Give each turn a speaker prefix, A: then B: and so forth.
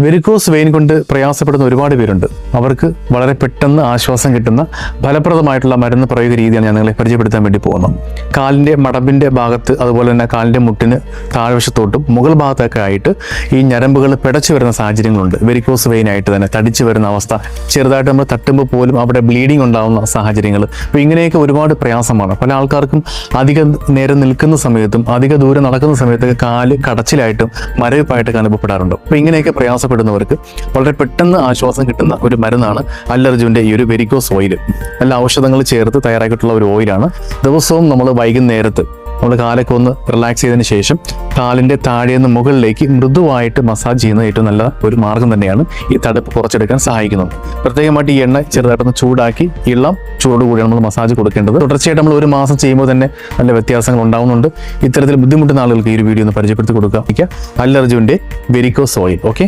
A: Varicose vein കൊണ്ട് പ്രയാസപ്പെടുന്ന ഒരുപാട് പേരുണ്ട്. അവർക്ക് വളരെ പെട്ടെന്ന് ആശ്വാസം കിട്ടുന്ന ഫലപ്രദമായിട്ടുള്ള മരുന്ന് പ്രയോഗ രീതിയാണ് ഞാൻ നിങ്ങളെ പരിചയപ്പെടുത്താൻ വേണ്ടി പോകുന്നത്. കാലിൻ്റെ മടമ്പിൻ്റെ ഭാഗത്ത്, അതുപോലെ തന്നെ കാലിൻ്റെ മുട്ടിന് താഴ്വശത്തോട്ടും മുകൾ ഭാഗത്തൊക്കെ ആയിട്ട് ഈ ഞരമ്പുകൾ പിടച്ചു വരുന്ന സാഹചര്യങ്ങളുണ്ട്. വെരിക്കോസ് വെയിൻ ആയിട്ട് തന്നെ തടിച്ചു വരുന്ന അവസ്ഥ, ചെറുതായിട്ട് നമ്മൾ തട്ടുമ്പോൾ പോലും അവിടെ ബ്ലീഡിങ് ഉണ്ടാകുന്ന സാഹചര്യങ്ങൾ. അപ്പോൾ ഇങ്ങനെയൊക്കെ ഒരുപാട് പ്രയാസമാണ്. പല ആൾക്കാർക്കും അധികം നേരം നിൽക്കുന്ന സമയത്തും അധിക ദൂരം നടക്കുന്ന സമയത്തൊക്കെ കാല് കടച്ചിലായിട്ടും മരവിപ്പായിട്ടൊക്കെ അനുഭവപ്പെടാറുണ്ട്. അപ്പോൾ ഇങ്ങനെയൊക്കെ പ്രയാസപ്പെടുന്നവർക്ക് വളരെ പെട്ടെന്ന് ആശ്വാസം കിട്ടുന്ന ഒരു മരുന്നാണ് അല്ലർജുൻ്റെ ഈ ഒരു വെരിക്കോസ് ഓയിൽ. എല്ലാ ഔഷധങ്ങൾ ചേർത്ത് തയ്യാറാക്കിയിട്ടുള്ള ഒരു ഓയിലാണ്. ദിവസവും നമ്മൾ വൈകുന്നേരത്ത് നമ്മൾ കാലൊക്കെ ഒന്ന് റിലാക്സ് ചെയ്തതിന് ശേഷം കാലിൻ്റെ താഴെ നിന്ന് മുകളിലേക്ക് മൃദുവായിട്ട് മസാജ് ചെയ്യുന്നത് ഏറ്റവും നല്ല ഒരു മാർഗം തന്നെയാണ്. ഈ തടുപ്പ് കുറച്ചെടുക്കാൻ സഹായിക്കുന്നത്. പ്രത്യേകമായിട്ട് ഈ എണ്ണ ചെറുതായിട്ടൊന്ന് ചൂടാക്കി ഇളം ചൂടുകൂടിയാണ് നമ്മൾ മസാജ് കൊടുക്കേണ്ടത്. തുടർച്ചയായിട്ട് നമ്മൾ ഒരു മാസം ചെയ്യുമ്പോൾ തന്നെ നല്ല വ്യത്യാസങ്ങൾ ഉണ്ടാകുന്നുണ്ട്. ഇത്തരത്തിൽ ബുദ്ധിമുട്ടുന്ന ആളുകൾക്ക് ഈ ഒരു വീഡിയോ ഒന്ന് പരിചയപ്പെടുത്തി കൊടുക്കുക. അല്ലർജുൻ്റെ വെരിക്കോസ് ഓയിൽ. ഓക്കെ.